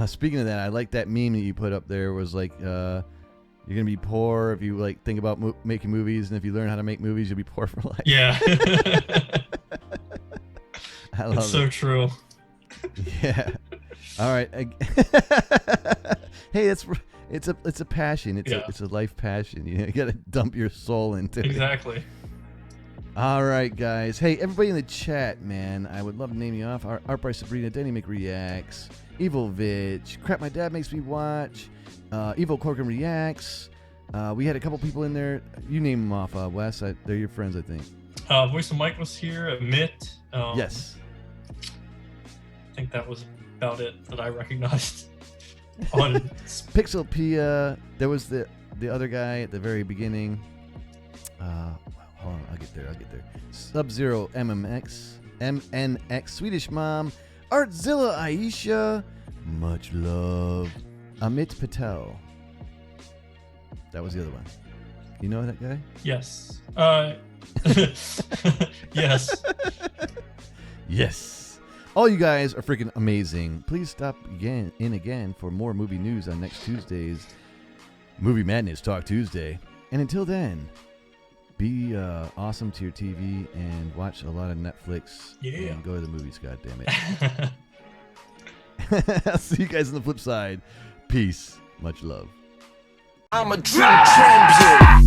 Speaking of that, I like that meme that you put up there. Was like, you're gonna be poor if you like think about making movies, and if you learn how to make movies, you'll be poor for life. Yeah. I love it's so it. true. Yeah. All right. Hey, it's a passion. It's a life passion. You gotta dump your soul into it. Exactly. All right, guys. Hey, everybody in the chat, man. I would love to name you off. Art by Sabrina, Danny McReacts, Evil Vitch, Crap My Dad Makes Me Watch, Evil Corkin Reacts. We had a couple people in there. You name them off, Wes. They're your friends, I think. Voice of Mike was here. Admit. Yes. I think that was about it that I recognized. On Pixel Pia. There was the other guy at the very beginning. Hold on, I'll get there. Sub-Zero MNX, Swedish Mom, Artzilla Aisha, much love, Amit Patel. That was the other one. You know that guy? Yes. Yes. Yes. All you guys are freaking amazing. Please stop again for more movie news on next Tuesday's Movie Madness Talk Tuesday. And until then, be awesome to your TV and watch a lot of Netflix. Yeah. And go to the movies, goddammit. I'll see you guys on the flip side. Peace. Much love. I'm a dream champion.